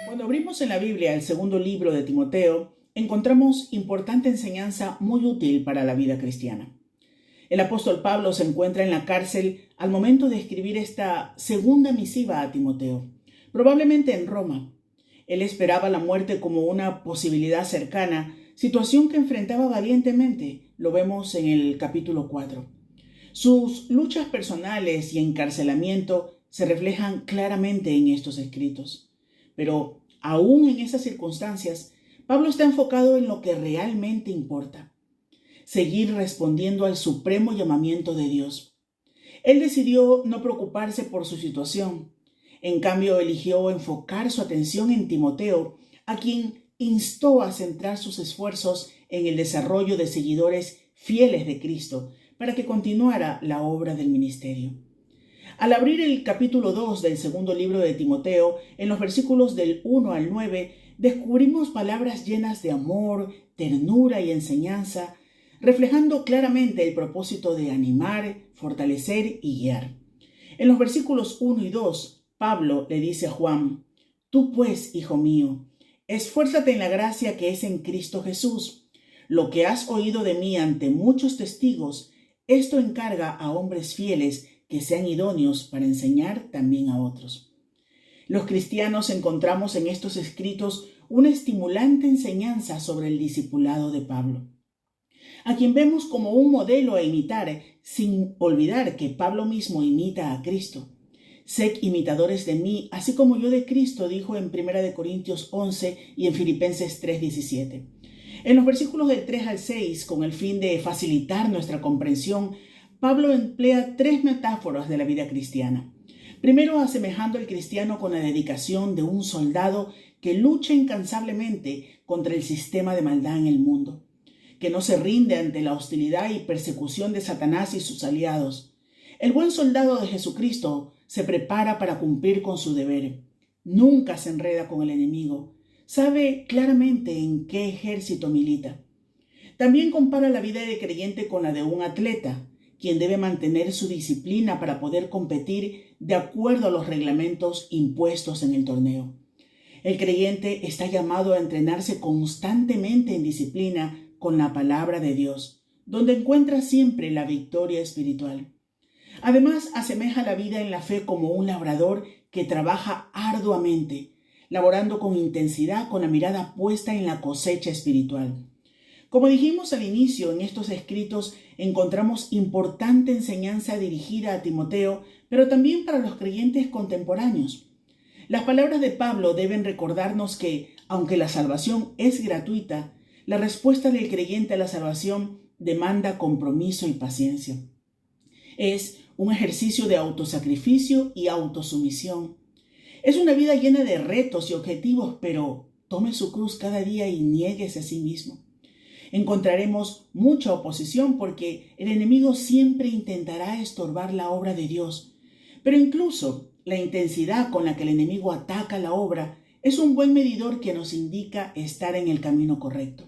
Cuando abrimos en la Biblia el segundo libro de Timoteo, encontramos importante enseñanza muy útil para la vida cristiana. El apóstol Pablo se encuentra en la cárcel al momento de escribir esta segunda misiva a Timoteo, probablemente en Roma. Él esperaba la muerte como una posibilidad cercana, situación que enfrentaba valientemente, lo vemos en el capítulo 4. Sus luchas personales y encarcelamiento se reflejan claramente en estos escritos. Pero aún en esas circunstancias, Pablo está enfocado en lo que realmente importa: seguir respondiendo al supremo llamamiento de Dios. Él decidió no preocuparse por su situación. En cambio, eligió enfocar su atención en Timoteo, a quien instó a centrar sus esfuerzos en el desarrollo de seguidores fieles de Cristo, para que continuara la obra del ministerio. Al abrir el capítulo 2 del segundo libro de Timoteo, en los versículos del 1 al 9, descubrimos palabras llenas de amor, ternura y enseñanza, reflejando claramente el propósito de animar, fortalecer y guiar. En los versículos 1 y 2, Pablo le dice a Juan: «Tú pues, hijo mío, esfuérzate en la gracia que es en Cristo Jesús. Lo que has oído de mí ante muchos testigos, esto encarga a hombres fieles que sean idóneos para enseñar también a otros». Los cristianos encontramos en estos escritos una estimulante enseñanza sobre el discipulado de Pablo, a quien vemos como un modelo a imitar, sin olvidar que Pablo mismo imita a Cristo. «Sed imitadores de mí, así como yo de Cristo», dijo en 1 Corintios 11 y en Filipenses 3:17. En los versículos del 3 al 6, con el fin de facilitar nuestra comprensión, Pablo emplea tres metáforas de la vida cristiana. Primero, asemejando al cristiano con la dedicación de un soldado que lucha incansablemente contra el sistema de maldad en el mundo, que no se rinde ante la hostilidad y persecución de Satanás y sus aliados. El buen soldado de Jesucristo se prepara para cumplir con su deber. Nunca se enreda con el enemigo. Sabe claramente en qué ejército milita. También compara la vida de creyente con la de un atleta, quien debe mantener su disciplina para poder competir de acuerdo a los reglamentos impuestos en el torneo. El creyente está llamado a entrenarse constantemente en disciplina con la palabra de Dios, donde encuentra siempre la victoria espiritual. Además, asemeja la vida en la fe como un labrador que trabaja arduamente, laborando con intensidad, con la mirada puesta en la cosecha espiritual. Como dijimos al inicio, en estos escritos encontramos importante enseñanza dirigida a Timoteo, pero también para los creyentes contemporáneos. Las palabras de Pablo deben recordarnos que, aunque la salvación es gratuita, la respuesta del creyente a la salvación demanda compromiso y paciencia. Es un ejercicio de autosacrificio y autosumisión. Es una vida llena de retos y objetivos, pero tome su cruz cada día y niéguese a sí mismo. Encontraremos mucha oposición porque el enemigo siempre intentará estorbar la obra de Dios. Pero incluso la intensidad con la que el enemigo ataca la obra es un buen medidor que nos indica estar en el camino correcto.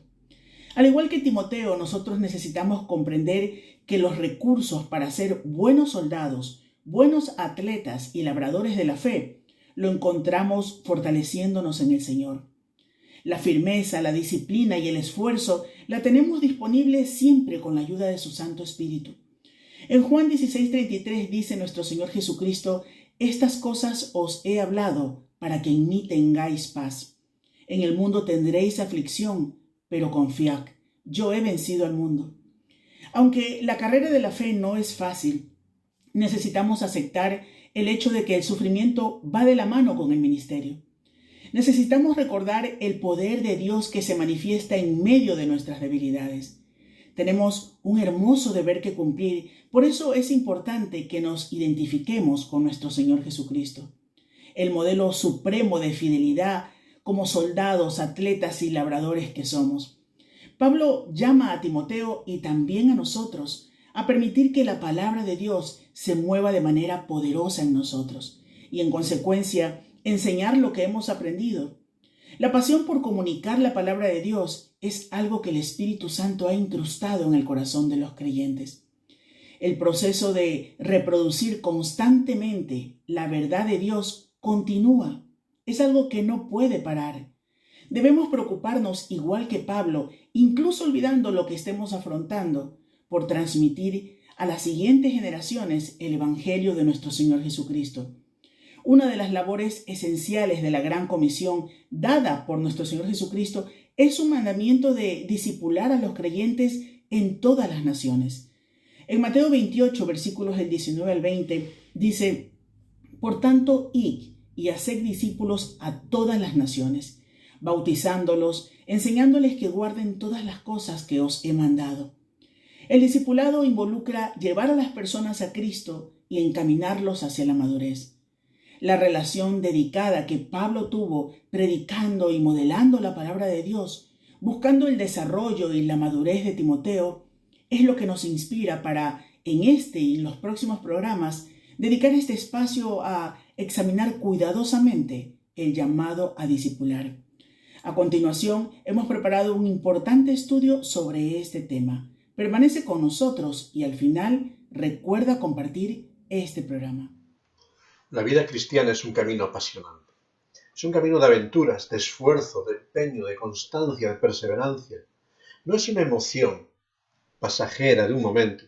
Al igual que Timoteo, nosotros necesitamos comprender que los recursos para ser buenos soldados, buenos atletas y labradores de la fe, lo encontramos fortaleciéndonos en el Señor. La firmeza, la disciplina y el esfuerzo la tenemos disponible siempre con la ayuda de su Santo Espíritu. En Juan 16:33 dice nuestro Señor Jesucristo: «Estas cosas os he hablado para que en mí tengáis paz. En el mundo tendréis aflicción, pero confiad, yo he vencido al mundo». Aunque la carrera de la fe no es fácil, necesitamos aceptar el hecho de que el sufrimiento va de la mano con el ministerio. Necesitamos recordar el poder de Dios que se manifiesta en medio de nuestras debilidades. Tenemos un hermoso deber que cumplir, por eso es importante que nos identifiquemos con nuestro Señor Jesucristo, el modelo supremo de fidelidad como soldados, atletas y labradores que somos. Pablo llama a Timoteo y también a nosotros a permitir que la palabra de Dios se mueva de manera poderosa en nosotros y, en consecuencia, enseñar lo que hemos aprendido. La pasión por comunicar la palabra de Dios es algo que el Espíritu Santo ha incrustado en el corazón de los creyentes. El proceso de reproducir constantemente la verdad de Dios continúa. Es algo que no puede parar. Debemos preocuparnos, igual que Pablo, incluso olvidando lo que estemos afrontando, por transmitir a las siguientes generaciones el Evangelio de nuestro Señor Jesucristo. Una de las labores esenciales de la gran comisión dada por nuestro Señor Jesucristo es su mandamiento de discipular a los creyentes en todas las naciones. En Mateo 28, versículos del 19 al 20, dice: Por tanto, id y haced discípulos a todas las naciones, bautizándolos, enseñándoles que guarden todas las cosas que os he mandado. El discipulado involucra llevar a las personas a Cristo y encaminarlos hacia la madurez. La relación dedicada que Pablo tuvo predicando y modelando la palabra de Dios, buscando el desarrollo y la madurez de Timoteo, es lo que nos inspira para, en este y en los próximos programas, dedicar este espacio a examinar cuidadosamente el llamado a discipular. A continuación, hemos preparado un importante estudio sobre este tema. Permanece con nosotros y al final recuerda compartir este programa. La vida cristiana es un camino apasionante. Es un camino de aventuras, de esfuerzo, de empeño, de constancia, de perseverancia. No es una emoción pasajera de un momento,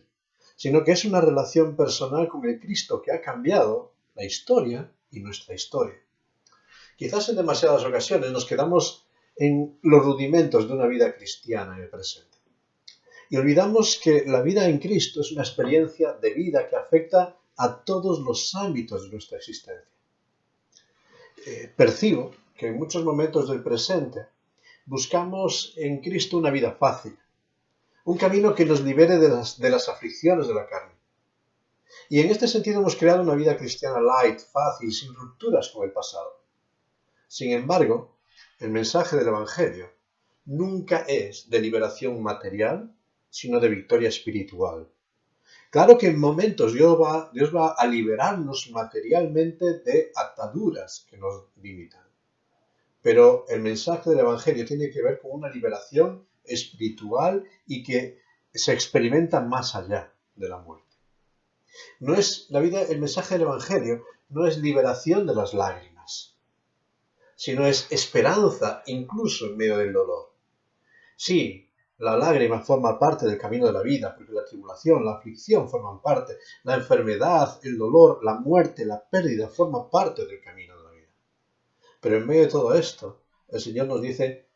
sino que es una relación personal con el Cristo que ha cambiado la historia y nuestra historia. Quizás en demasiadas ocasiones nos quedamos en los rudimentos de una vida cristiana en el presente. Y olvidamos que la vida en Cristo es una experiencia de vida que afecta a todos los ámbitos de nuestra existencia. Percibo que en muchos momentos del presente buscamos en Cristo una vida fácil, un camino que nos libere de las aflicciones de la carne. Y en este sentido hemos creado una vida cristiana light, fácil, sin rupturas con el pasado. Sin embargo, el mensaje del Evangelio nunca es de liberación material, sino de victoria espiritual. Claro que en momentos Dios va a liberarnos materialmente de ataduras que nos limitan. Pero el mensaje del Evangelio tiene que ver con una liberación espiritual y que se experimenta más allá de la muerte. El mensaje del Evangelio no es liberación de las lágrimas, sino es esperanza incluso en medio del dolor. Sí, la lágrima forma parte del camino de la vida, porque la tribulación, la aflicción forman parte, la enfermedad, el dolor, la muerte, la pérdida forman parte del camino de la vida. Pero en medio de todo esto, el Señor nos dice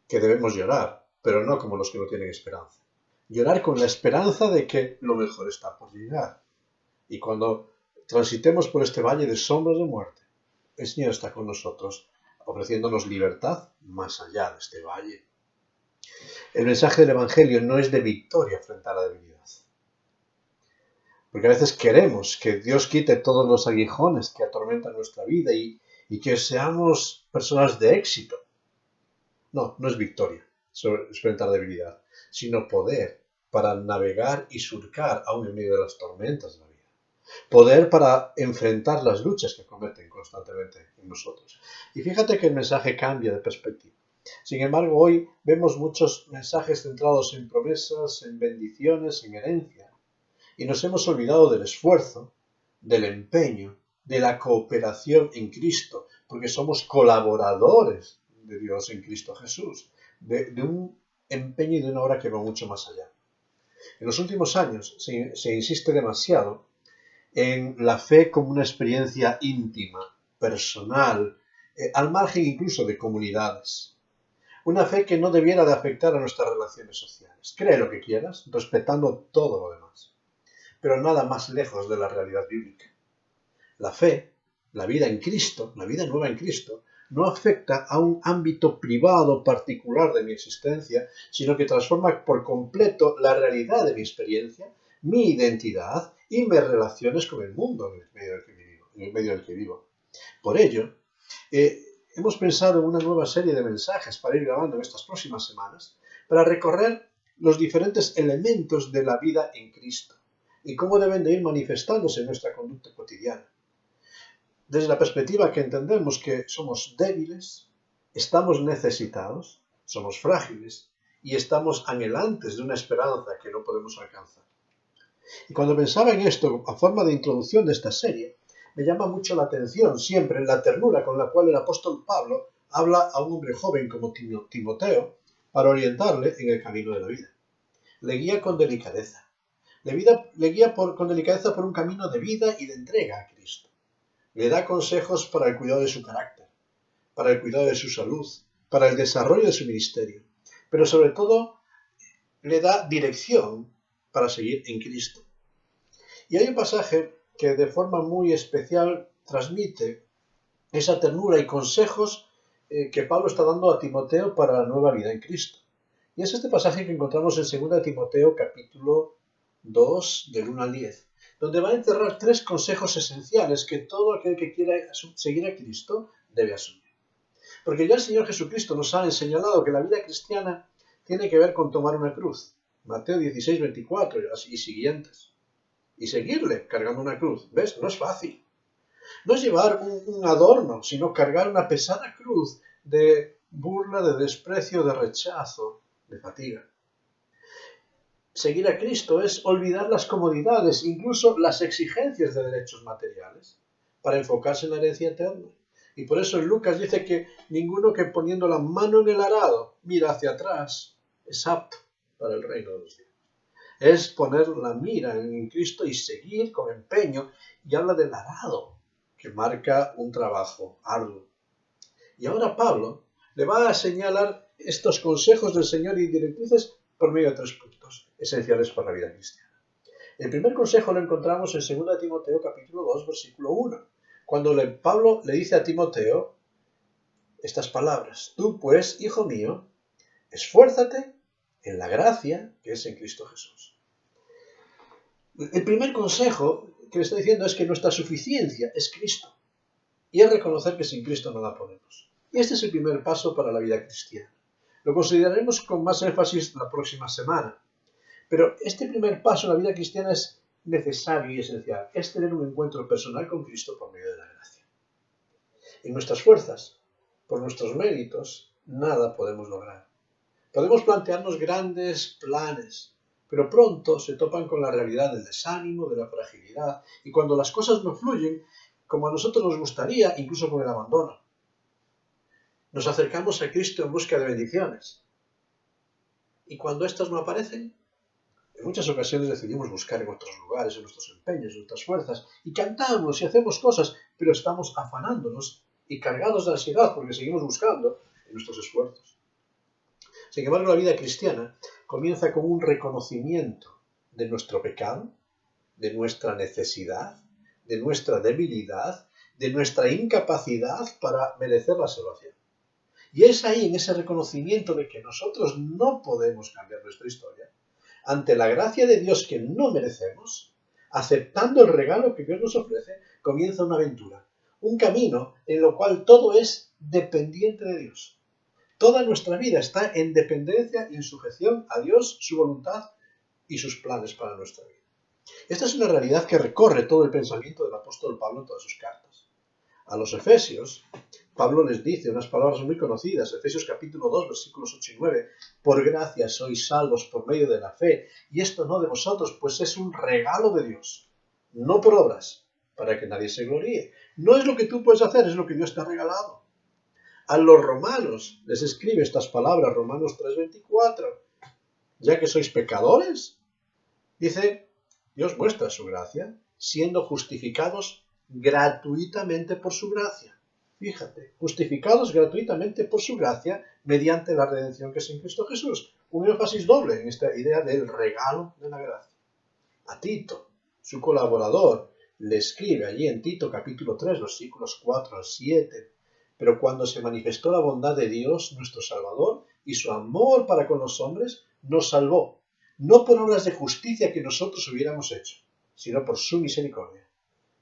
que debemos llorar, pero no como los que no tienen esperanza. Llorar con la esperanza de que lo mejor está por llegar. Y cuando transitemos por este valle de sombras de muerte, el Señor está con nosotros, ofreciéndonos libertad más allá de este valle. El mensaje del Evangelio no es de victoria frente a la debilidad. Porque a veces queremos que Dios quite todos los aguijones que atormentan nuestra vida y que seamos personas de éxito. No es victoria frente a la debilidad, sino poder para navegar y surcar aún en medio de las tormentas de la vida. Poder para enfrentar las luchas que cometen constantemente en nosotros. Y fíjate que el mensaje cambia de perspectiva. Sin embargo, hoy vemos muchos mensajes centrados en promesas, en bendiciones, en herencia. Y nos hemos olvidado del esfuerzo, del empeño, de la cooperación en Cristo, porque somos colaboradores de Dios en Cristo Jesús, de un empeño y de una obra que va mucho más allá. En los últimos años se insiste demasiado en la fe como una experiencia íntima, personal, al margen incluso de comunidades. Una fe que no debiera de afectar a nuestras relaciones sociales. Cree lo que quieras, respetando todo lo demás. Pero nada más lejos de la realidad bíblica. La fe, la vida en Cristo, la vida nueva en Cristo, no afecta a un ámbito privado particular de mi existencia, sino que transforma por completo la realidad de mi experiencia, mi identidad y mis relaciones con el mundo en el medio del que vivo. Por ello, hemos pensado en una nueva serie de mensajes para ir grabando en estas próximas semanas, para recorrer los diferentes elementos de la vida en Cristo y cómo deben de ir manifestándose en nuestra conducta cotidiana. desde la perspectiva que entendemos que somos débiles, estamos necesitados, somos frágiles y estamos anhelantes de una esperanza que no podemos alcanzar. Y cuando pensaba en esto a forma de introducción de esta serie, me llama mucho la atención siempre la ternura con la cual el apóstol Pablo habla a un hombre joven como Timoteo para orientarle en el camino de la vida. Le guía con delicadeza. Le guía con delicadeza por un camino de vida y de entrega a Cristo. Le da consejos para el cuidado de su carácter, para el cuidado de su salud, para el desarrollo de su ministerio, pero sobre todo le da dirección para seguir en Cristo. Y hay un pasaje que de forma muy especial transmite esa ternura y consejos que Pablo está dando a Timoteo para la nueva vida en Cristo. Y es este pasaje que encontramos en 2 Timoteo capítulo 2 del 1 al 10, donde va a encerrar 3 consejos esenciales que todo aquel que quiera seguir a Cristo debe asumir. Porque ya el Señor Jesucristo nos ha señalado que la vida cristiana tiene que ver con tomar una cruz. Mateo 16, 24 y siguientes. Y seguirle cargando una cruz. ¿Ves? No es fácil. No es llevar un adorno, sino cargar una pesada cruz de burla, de desprecio, de rechazo, de fatiga. Seguir a Cristo es olvidar las comodidades, incluso las exigencias de derechos materiales, para enfocarse en la herencia eterna. Y por eso en Lucas dice que ninguno que poniendo la mano en el arado mira hacia atrás es apto para el reino de los cielos. Es poner la mira en Cristo y seguir con empeño, y habla del arado, que marca un trabajo arduo. Y ahora Pablo le va a señalar estos consejos del Señor y directrices por medio de 3 puntos esenciales para la vida cristiana. El primer consejo lo encontramos en 2 Timoteo capítulo 2, versículo 1, cuando Pablo le dice a Timoteo estas palabras: tú pues, hijo mío, esfuérzate en la gracia que es en Cristo Jesús. El primer consejo que le está diciendo es que nuestra suficiencia es Cristo, y es reconocer que sin Cristo nada podemos. Y este es el primer paso para la vida cristiana. Lo consideraremos con más énfasis la próxima semana. Pero este primer paso en la vida cristiana es necesario y esencial. Es tener un encuentro personal con Cristo por medio de la gracia. En nuestras fuerzas, por nuestros méritos, nada podemos lograr. Podemos plantearnos grandes planes, pero pronto se topan con la realidad del desánimo, de la fragilidad, y cuando las cosas no fluyen como a nosotros nos gustaría, incluso con el abandono, nos acercamos a Cristo en busca de bendiciones. Y cuando éstas no aparecen, en muchas ocasiones decidimos buscar en otros lugares, en nuestros empeños, en nuestras fuerzas, y cantamos y hacemos cosas, pero estamos afanándonos y cargados de ansiedad porque seguimos buscando en nuestros esfuerzos. Sin embargo, la vida cristiana comienza con un reconocimiento de nuestro pecado, de nuestra necesidad, de nuestra debilidad, de nuestra incapacidad para merecer la salvación. Y es ahí, en ese reconocimiento de que nosotros no podemos cambiar nuestra historia, ante la gracia de Dios que no merecemos, aceptando el regalo que Dios nos ofrece, comienza una aventura, un camino en lo cual todo es dependiente de Dios. Toda nuestra vida está en dependencia y en sujeción a Dios, su voluntad y sus planes para nuestra vida. Esta es una realidad que recorre todo el pensamiento del apóstol Pablo en todas sus cartas. A los Efesios, Pablo les dice unas palabras muy conocidas, Efesios capítulo 2, versículos 8 y 9, por gracia sois salvos por medio de la fe, y esto no de vosotros, pues es un regalo de Dios, no por obras, para que nadie se gloríe. No es lo que tú puedes hacer, es lo que Dios te ha regalado. A los romanos les escribe estas palabras, Romanos 3:24, ya que sois pecadores, dice, Dios muestra su gracia, siendo justificados gratuitamente por su gracia. Fíjate, justificados gratuitamente por su gracia mediante la redención que es en Cristo Jesús. Un énfasis doble en esta idea del regalo de la gracia. A Tito, su colaborador, le escribe allí en Tito capítulo 3, versículos 4 al 7. Pero cuando se manifestó la bondad de Dios, nuestro Salvador, y su amor para con los hombres, nos salvó, no por obras de justicia que nosotros hubiéramos hecho, sino por su misericordia,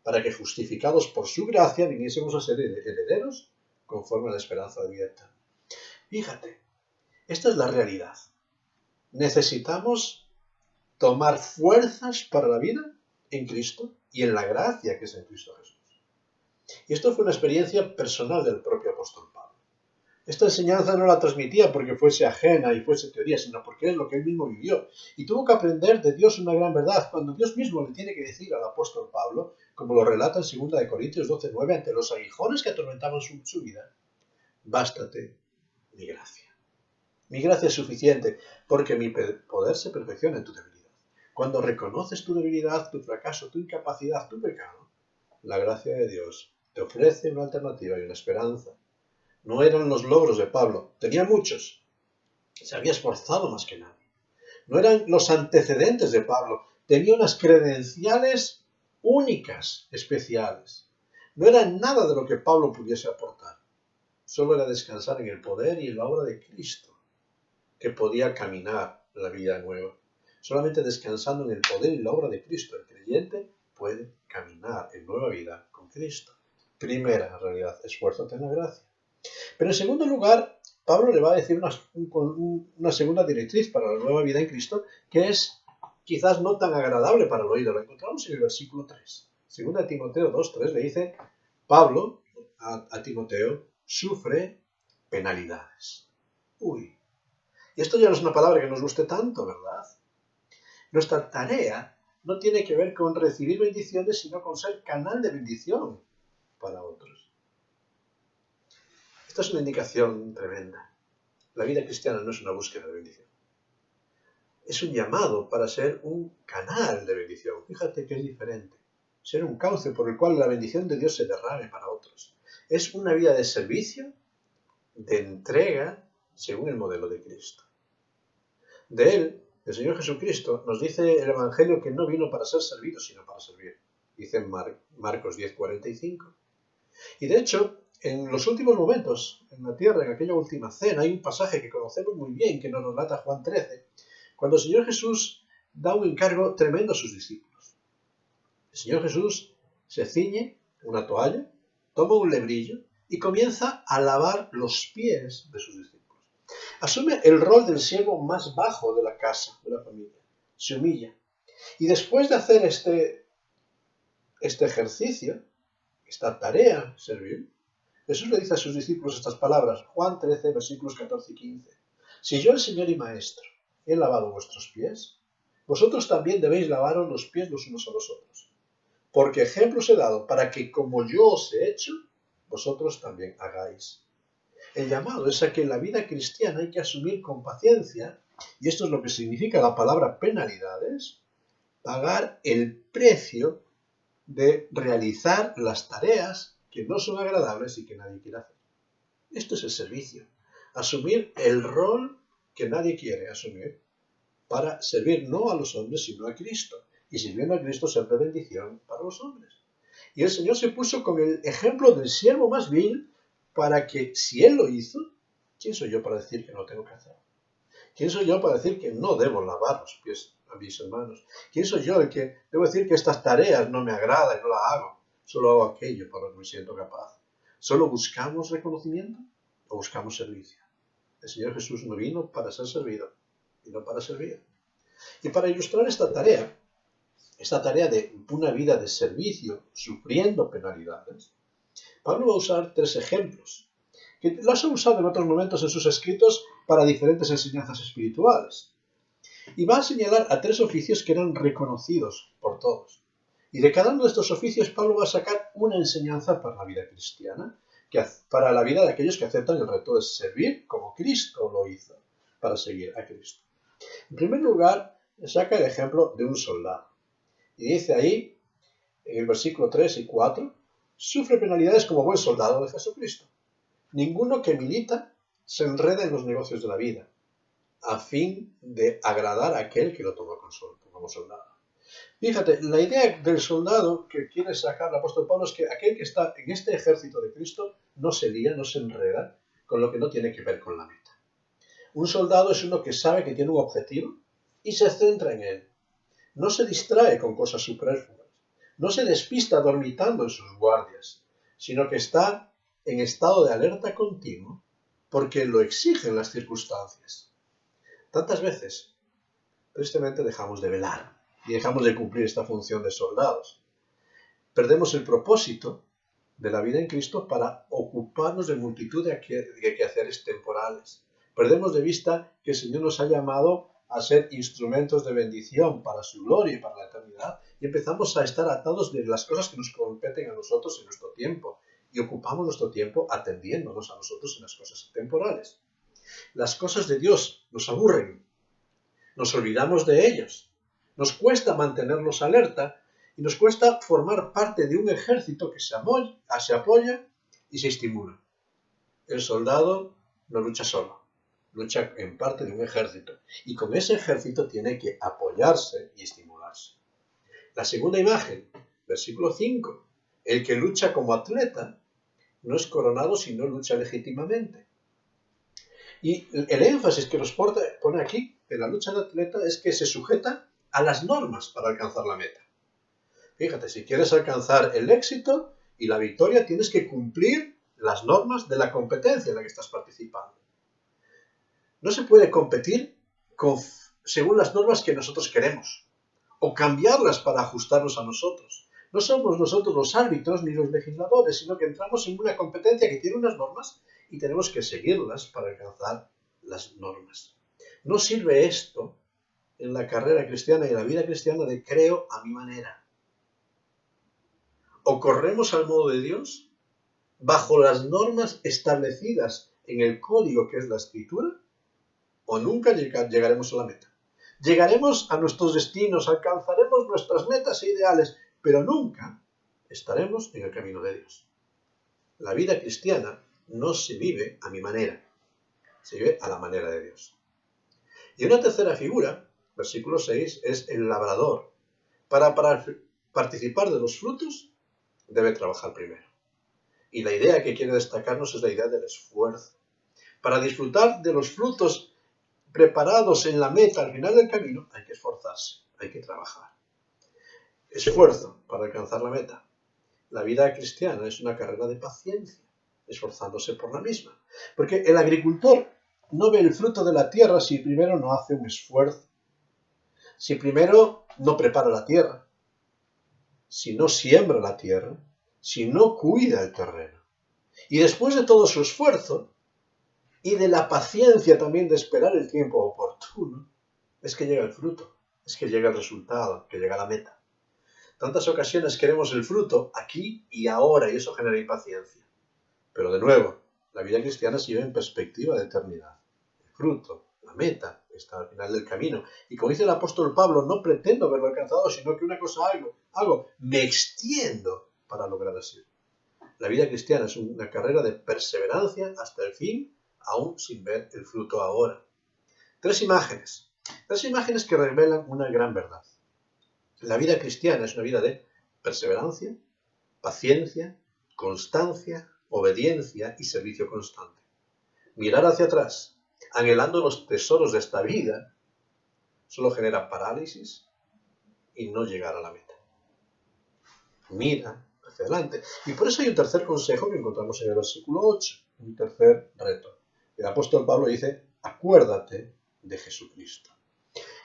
para que justificados por su gracia viniésemos a ser herederos conforme a la esperanza de vida eterna. Fíjate, esta es la realidad. Necesitamos tomar fuerzas para la vida en Cristo y en la gracia que es en Cristo Jesús. Y esto fue una experiencia personal del propio apóstol Pablo. Esta enseñanza no la transmitía porque fuese ajena y fuese teoría, sino porque es lo que él mismo vivió. Y tuvo que aprender de Dios una gran verdad. Cuando Dios mismo le tiene que decir al apóstol Pablo, como lo relata en 2 Corintios 12:9, ante los aguijones que atormentaban su vida, bástate mi gracia. Mi gracia es suficiente, porque mi poder se perfecciona en tu debilidad. Cuando reconoces tu debilidad, tu fracaso, tu incapacidad, tu pecado, la gracia de Dios te ofrece una alternativa y una esperanza. No eran los logros de Pablo, tenía muchos, se había esforzado más que nadie. No eran los antecedentes de Pablo, tenía unas credenciales únicas, especiales. No era nada de lo que Pablo pudiese aportar, solo era descansar en el poder y en la obra de Cristo, que podía caminar la vida nueva. Solamente descansando en el poder y la obra de Cristo, el creyente puede caminar en nueva vida con Cristo. Primera realidad, esfuérzate en la gracia. Pero en segundo lugar, Pablo le va a decir una segunda directriz para la nueva vida en Cristo, que es quizás no tan agradable para el oído. Lo encontramos en el versículo 3. Segunda Timoteo 2:3 le dice, Pablo a Timoteo sufre penalidades. Uy, y esto ya no es una palabra que nos guste tanto, ¿verdad? Nuestra tarea no tiene que ver con recibir bendiciones, sino con ser canal de bendición para otros. Esta es una indicación tremenda. La vida cristiana no es una búsqueda de bendición. Es un llamado para ser un canal de bendición. Fíjate que es diferente. Ser un cauce por el cual la bendición de Dios se derrame para otros. Es una vida de servicio, de entrega, según el modelo de Cristo. De Él, el Señor Jesucristo, nos dice el Evangelio que no vino para ser servido, sino para servir. Dice en Marcos 10:45. Y de hecho, en los últimos momentos, en la tierra, en aquella última cena, hay un pasaje que conocemos muy bien, que nos relata Juan 13, cuando el Señor Jesús da un encargo tremendo a sus discípulos. El Señor Jesús se ciñe una toalla, toma un lebrillo y comienza a lavar los pies de sus discípulos. Asume el rol del siervo más bajo de la casa, de la familia. Se humilla. Y después de hacer este ejercicio, esta tarea, servir, Jesús le dice a sus discípulos estas palabras, Juan 13, versículos 14 y 15. Si yo, el Señor y Maestro, he lavado vuestros pies, vosotros también debéis lavaros los pies los unos a los otros. Porque ejemplos he dado para que, como yo os he hecho, vosotros también hagáis. El llamado es a que en la vida cristiana hay que asumir con paciencia, y esto es lo que significa la palabra penalidades, pagar el precio de realizar las tareas que no son agradables y que nadie quiere hacer. Esto es el servicio. Asumir el rol que nadie quiere asumir para servir no a los hombres sino a Cristo. Y sirviendo a Cristo ser de bendición para los hombres. Y el Señor se puso con el ejemplo del siervo más vil para que si Él lo hizo, ¿quién soy yo para decir que no tengo que hacerlo? ¿Quién soy yo para decir que no debo lavar los pies a mis hermanos? ¿Quién soy yo el que debo decir que estas tareas no me agradan y no las hago? Solo hago aquello para lo que me siento capaz. ¿Solo buscamos reconocimiento o buscamos servicio? El Señor Jesús no vino para ser servido, vino para servir. Y para ilustrar esta tarea de una vida de servicio, sufriendo penalidades, Pablo va a usar 3 ejemplos, que los ha usado en otros momentos en sus escritos para diferentes enseñanzas espirituales. Y va a señalar a 3 oficios que eran reconocidos por todos. Y de cada uno de estos oficios Pablo va a sacar una enseñanza para la vida cristiana, para la vida de aquellos que aceptan el reto de servir como Cristo lo hizo, para seguir a Cristo. En primer lugar, saca el ejemplo de un soldado. Y dice ahí, en el versículo 3 y 4, sufre penalidades como buen soldado de Jesucristo. Ninguno que milita se enreda en los negocios de la vida, a fin de agradar a aquel que lo toma como soldado. Fíjate, la idea del soldado que quiere sacar el apóstol Pablo es que aquel que está en este ejército de Cristo no se lía, no se enreda con lo que no tiene que ver con la meta. Un soldado es uno que sabe que tiene un objetivo y se centra en él. No se distrae con cosas superfluas. No se despista dormitando en sus guardias, sino que está en estado de alerta continuo porque lo exigen las circunstancias. Tantas veces, tristemente, dejamos de velar y dejamos de cumplir esta función de soldados. Perdemos el propósito de la vida en Cristo para ocuparnos de multitud de quehaceres temporales. Perdemos de vista que el Señor nos ha llamado a ser instrumentos de bendición para su gloria y para la eternidad, y empezamos a estar atados de las cosas que nos competen a nosotros en nuestro tiempo, y ocupamos nuestro tiempo atendiéndonos a nosotros en las cosas temporales. Las cosas de Dios nos aburren, nos olvidamos de ellos, nos cuesta mantenerlos alerta y nos cuesta formar parte de un ejército que se apoya y se estimula. El soldado no lucha solo, lucha en parte de un ejército y con ese ejército tiene que apoyarse y estimularse. La segunda imagen, versículo 5, el que lucha como atleta no es coronado si no lucha legítimamente. Y el énfasis que nos pone aquí en la lucha de atleta es que se sujeta a las normas para alcanzar la meta. Fíjate, si quieres alcanzar el éxito y la victoria, tienes que cumplir las normas de la competencia en la que estás participando. No se puede competir según las normas que nosotros queremos o cambiarlas para ajustarnos a nosotros. No somos nosotros los árbitros ni los legisladores, sino que entramos en una competencia que tiene unas normas y tenemos que seguirlas para alcanzar las normas. No sirve esto en la carrera cristiana y en la vida cristiana de creo a mi manera. O corremos al modo de Dios, bajo las normas establecidas en el código que es la Escritura, o nunca llegaremos a la meta. Llegaremos a nuestros destinos, alcanzaremos nuestras metas e ideales, pero nunca estaremos en el camino de Dios. La vida cristiana no se vive a mi manera, se vive a la manera de Dios. Y una tercera figura, versículo 6, es el labrador. Para participar de los frutos, debe trabajar primero. Y la idea que quiere destacarnos es la idea del esfuerzo. Para disfrutar de los frutos preparados en la meta al final del camino, hay que esforzarse, hay que trabajar. Esfuerzo para alcanzar la meta. La vida cristiana es una carrera de paciencia, esforzándose por la misma. Porque el agricultor no ve el fruto de la tierra si primero no hace un esfuerzo, si primero no prepara la tierra, si no siembra la tierra, si no cuida el terreno. Y después de todo su esfuerzo, y de la paciencia también de esperar el tiempo oportuno, es que llega el fruto, es que llega el resultado, que llega la meta. Tantas ocasiones queremos el fruto aquí y ahora, y eso genera impaciencia. Pero de nuevo, la vida cristiana se lleva en perspectiva de eternidad. El fruto, la meta, está al final del camino. Y como dice el apóstol Pablo, no pretendo haberlo alcanzado, sino que una cosa hago, me extiendo para lograr así. La vida cristiana es una carrera de perseverancia hasta el fin, aún sin ver el fruto ahora. Tres imágenes que revelan una gran verdad. La vida cristiana es una vida de perseverancia, paciencia, constancia, obediencia y servicio constante. Mirar hacia atrás, anhelando los tesoros de esta vida, solo genera parálisis y no llegar a la meta. Mira hacia adelante. Y por eso hay un tercer consejo que encontramos en el versículo 8, un tercer reto. El apóstol Pablo dice, acuérdate de Jesucristo.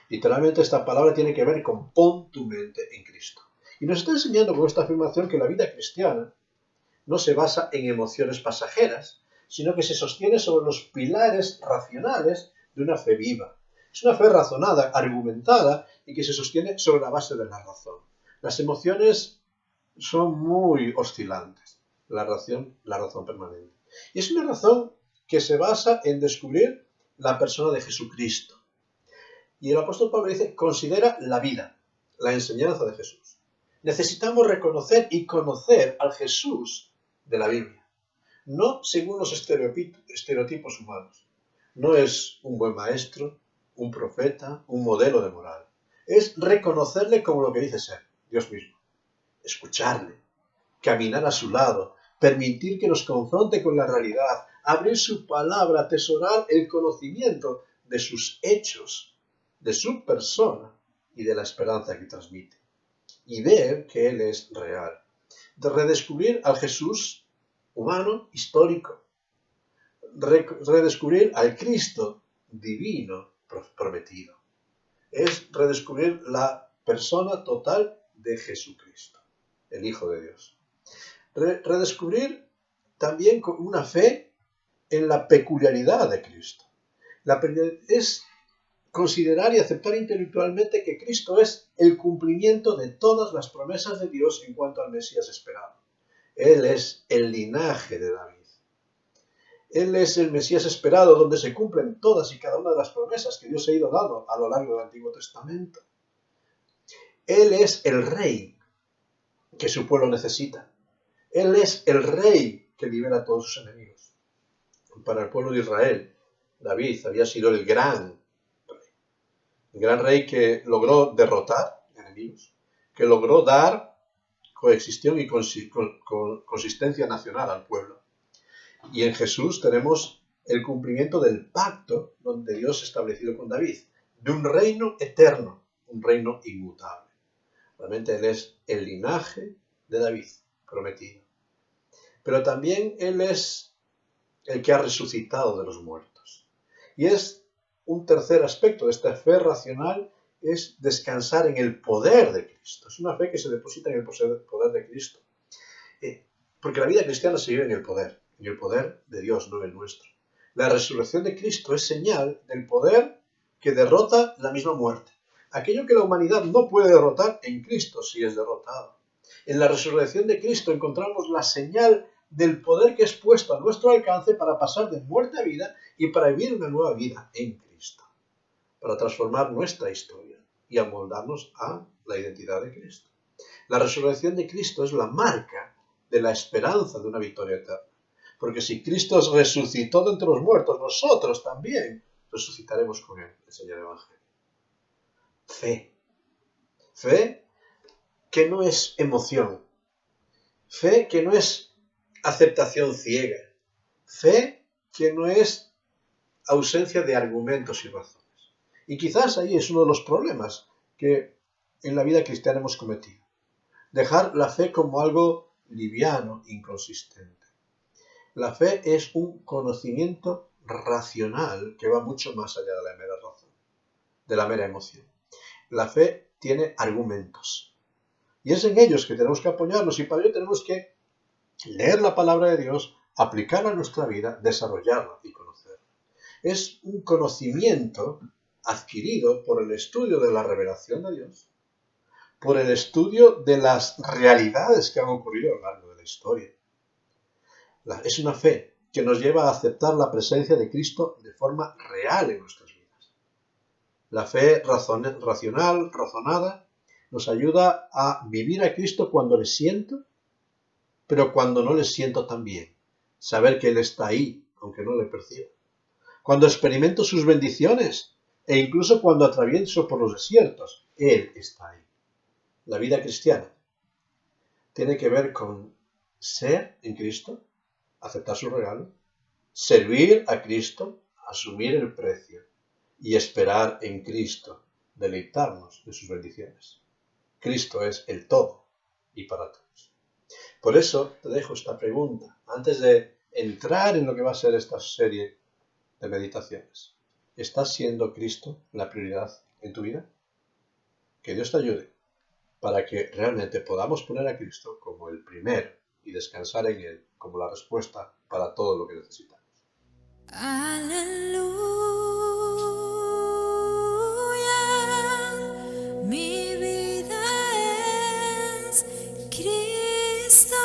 Literalmente esta palabra tiene que ver con pon tu mente en Cristo. Y nos está enseñando con esta afirmación que la vida cristiana no se basa en emociones pasajeras, sino que se sostiene sobre los pilares racionales de una fe viva. Es una fe razonada, argumentada y que se sostiene sobre la base de la razón. Las emociones son muy oscilantes, la razón permanente. Y es una razón que se basa en descubrir la persona de Jesucristo. Y el apóstol Pablo dice, considera la vida, la enseñanza de Jesús. Necesitamos reconocer y conocer al Jesús de la Biblia, no según los estereotipos humanos. No es un buen maestro, un profeta, un modelo de moral. Es reconocerle como lo que dice ser, Dios mismo. Escucharle, caminar a su lado, permitir que nos confronte con la realidad, abrir su palabra, atesorar el conocimiento de sus hechos, de su persona y de la esperanza que transmite. Y ver que Él es real. De redescubrir al Jesús humano, histórico. Redescubrir al Cristo divino prometido. Es redescubrir la persona total de Jesucristo, el Hijo de Dios. Redescubrir también una fe en la peculiaridad de Cristo. Es considerar y aceptar intelectualmente que Cristo es el cumplimiento de todas las promesas de Dios en cuanto al Mesías esperado. Él es el linaje de David. Él es el Mesías esperado, donde se cumplen todas y cada una de las promesas que Dios ha ido dando a lo largo del Antiguo Testamento. Él es el rey que su pueblo necesita. Él es el rey que libera a todos sus enemigos. Para el pueblo de Israel, David había sido el gran rey que logró derrotar enemigos, que logró dar coexistión y consistencia nacional al pueblo. Y en Jesús tenemos el cumplimiento del pacto donde Dios ha establecido con David, de un reino eterno, un reino inmutable. Realmente Él es el linaje de David prometido. Pero también Él es el que ha resucitado de los muertos. Y es un tercer aspecto de esta fe racional, es descansar en el poder de Cristo. Es una fe que se deposita en el poder de Cristo. Porque la vida cristiana se vive en el poder de Dios, no el nuestro. La resurrección de Cristo es señal del poder que derrota la misma muerte. Aquello que la humanidad no puede derrotar, en Cristo sí es derrotado. En la resurrección de Cristo encontramos la señal del poder que es puesto a nuestro alcance para pasar de muerte a vida y para vivir una nueva vida en Cristo, para transformar nuestra historia y amoldarnos a la identidad de Cristo. La resurrección de Cristo es la marca de la esperanza de una victoria eterna. Porque si Cristo resucitó de entre los muertos, nosotros también resucitaremos con Él, enseña el Evangelio. Fe. Fe que no es emoción. Fe que no es aceptación ciega. Fe que no es ausencia de argumentos y razones. Y quizás ahí es uno de los problemas que en la vida cristiana hemos cometido. Dejar la fe como algo liviano, inconsistente. La fe es un conocimiento racional que va mucho más allá de la mera razón, de la mera emoción. La fe tiene argumentos. Y es en ellos que tenemos que apoyarnos y para ello tenemos que leer la palabra de Dios, aplicarla a nuestra vida, desarrollarla y conocerla. Es un conocimiento adquirido por el estudio de la revelación de Dios, por el estudio de las realidades que han ocurrido a lo largo de la historia. Es una fe que nos lleva a aceptar la presencia de Cristo de forma real en nuestras vidas. La fe racional, razonada, nos ayuda a vivir a Cristo cuando le siento, pero cuando no le siento también. Saber que Él está ahí, aunque no le perciba. Cuando experimento sus bendiciones, e incluso cuando atravieso por los desiertos, Él está ahí. La vida cristiana tiene que ver con ser en Cristo, aceptar su regalo, servir a Cristo, asumir el precio y esperar en Cristo, deleitarnos de sus bendiciones. Cristo es el todo y para todos. Por eso te dejo esta pregunta, antes de entrar en lo que va a ser esta serie de meditaciones. ¿Estás siendo Cristo la prioridad en tu vida? Que Dios te ayude para que realmente podamos poner a Cristo como el primero y descansar en Él como la respuesta para todo lo que necesitamos. Aleluya, mi vida es Cristo.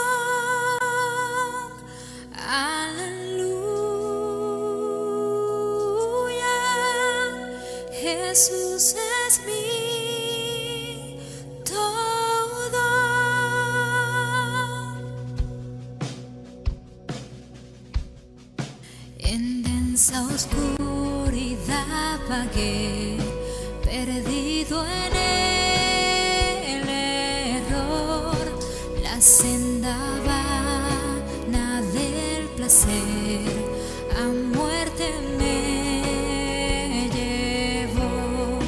Aleluya, Jesús es mi todo. En densa oscuridad vagué, perdido en el error, la senda vana del placer a muerte me llevó,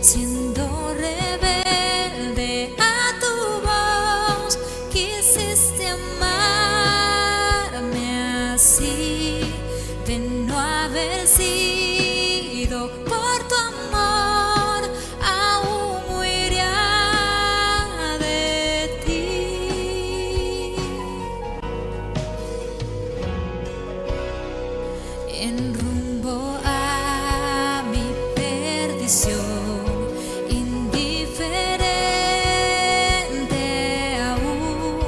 siendo rebelde a tu voz, quisiste amarme así. De no haber sido por tu amor, aún huiría de ti. en rumbo a mi perdición, indiferente aún,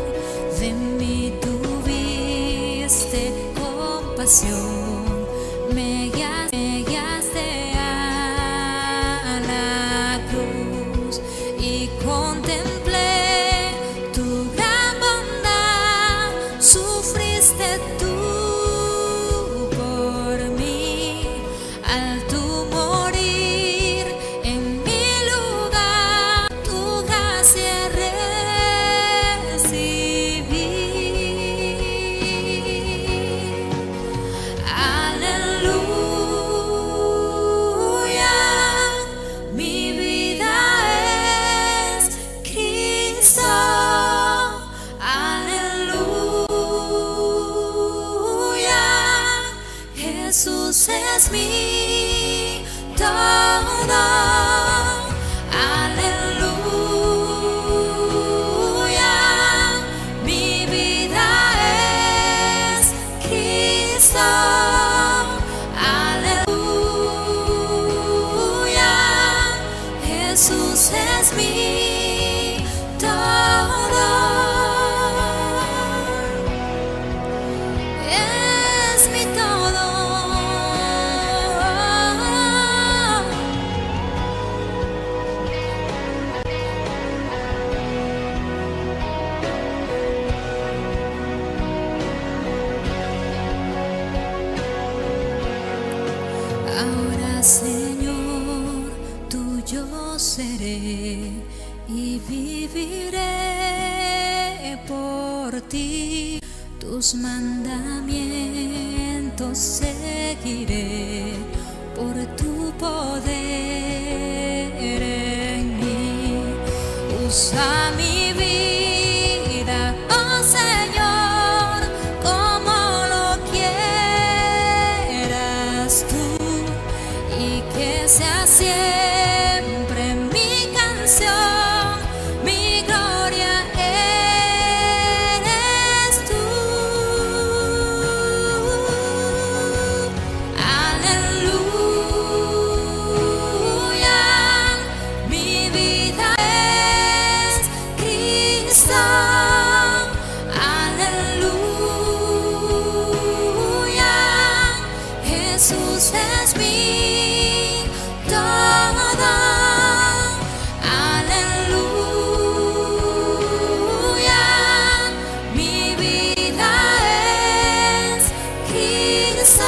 de mí tuviste compasión, me guiaste a la cruz y contemplé tu gran bondad, sufriste tú por mí, al tu morir en mi lugar, tu gracia recibí. Aleluya, mi vida es Cristo. Aleluya, Jesús es mi todo. Aleluya, mi vida es Cristo. Aleluya, Jesús es mi todo. Es mi todo. Ahora, Señor, tuyo seré y viviré por ti. Tus mandamientos seguiré por tu poder en mí. Usa mi vida, oh Señor, como lo quieras tú, y que sea siempre mi canción, mi gloria eres tú. Aleluya, mi vida es Cristo. Aleluya, Jesús es mi todo. Aleluya, mi vida es Cristo.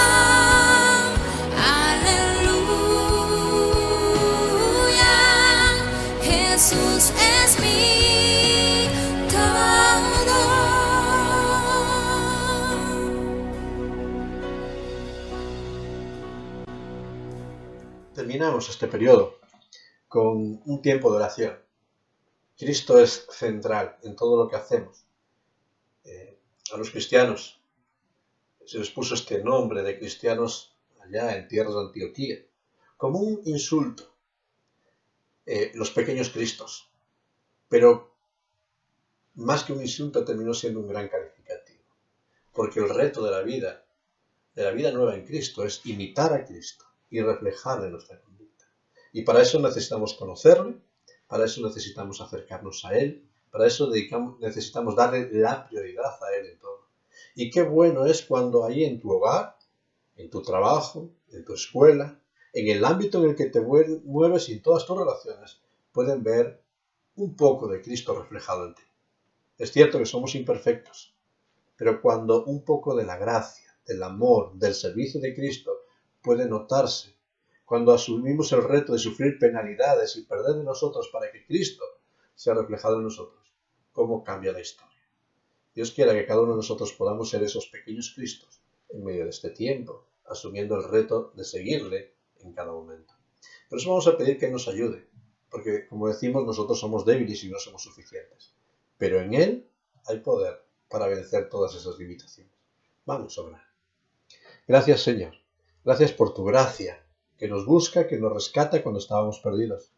Aleluya, Jesús es mi todo. Terminamos este periodo con un tiempo de oración. Cristo es central en todo lo que hacemos. A los cristianos se les puso este nombre de cristianos allá en tierras de Antioquía, como un insulto, los pequeños cristos. Pero más que un insulto terminó siendo un gran calificativo, porque el reto de la vida nueva en Cristo es imitar a Cristo y reflejarle nuestra conducta. Y para eso necesitamos conocerle, para eso necesitamos acercarnos a Él, para eso necesitamos darle la prioridad a Él en todo. Y qué bueno es cuando ahí en tu hogar, en tu trabajo, en tu escuela, en el ámbito en el que te mueves y en todas tus relaciones, pueden ver un poco de Cristo reflejado en ti. Es cierto que somos imperfectos, pero cuando un poco de la gracia, del amor, del servicio de Cristo puede notarse, cuando asumimos el reto de sufrir penalidades y perder de nosotros para que Cristo sea reflejado en nosotros, ¿cómo cambia la historia? Dios quiera que cada uno de nosotros podamos ser esos pequeños Cristos en medio de este tiempo, asumiendo el reto de seguirle en cada momento. Por eso vamos a pedir que nos ayude, porque como decimos, nosotros somos débiles y no somos suficientes. Pero en Él hay poder para vencer todas esas limitaciones. Vamos a orar. Gracias, Señor. Gracias por tu gracia, que nos busca, que nos rescata cuando estábamos perdidos.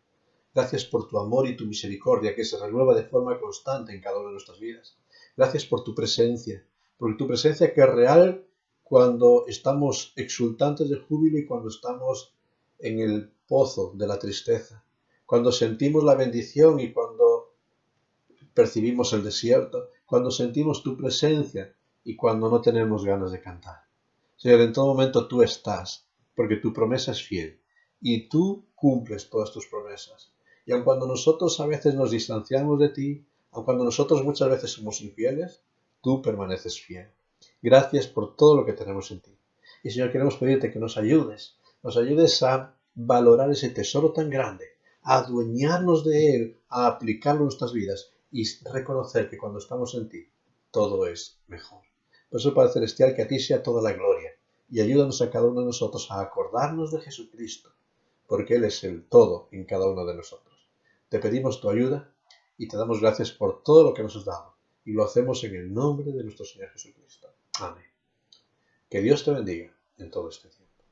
Gracias por tu amor y tu misericordia, que se renueva de forma constante en cada una de nuestras vidas. Gracias por tu presencia que es real cuando estamos exultantes de júbilo y cuando estamos en el pozo de la tristeza, cuando sentimos la bendición y cuando percibimos el desierto, cuando sentimos tu presencia y cuando no tenemos ganas de cantar. Señor, en todo momento tú estás, porque tu promesa es fiel y tú cumples todas tus promesas. Y aun cuando nosotros a veces nos distanciamos de ti, aun cuando nosotros muchas veces somos infieles, tú permaneces fiel. Gracias por todo lo que tenemos en ti. Y Señor, queremos pedirte que nos ayudes a valorar ese tesoro tan grande, a adueñarnos de él, a aplicarlo en nuestras vidas y reconocer que cuando estamos en ti, todo es mejor. Por eso, Padre Celestial, que a ti sea toda la gloria y ayúdanos a cada uno de nosotros a acordarnos de Jesucristo, porque Él es el todo en cada uno de nosotros. Te pedimos tu ayuda y te damos gracias por todo lo que nos has dado y lo hacemos en el nombre de nuestro Señor Jesucristo. Amén. Que Dios te bendiga en todo este tiempo.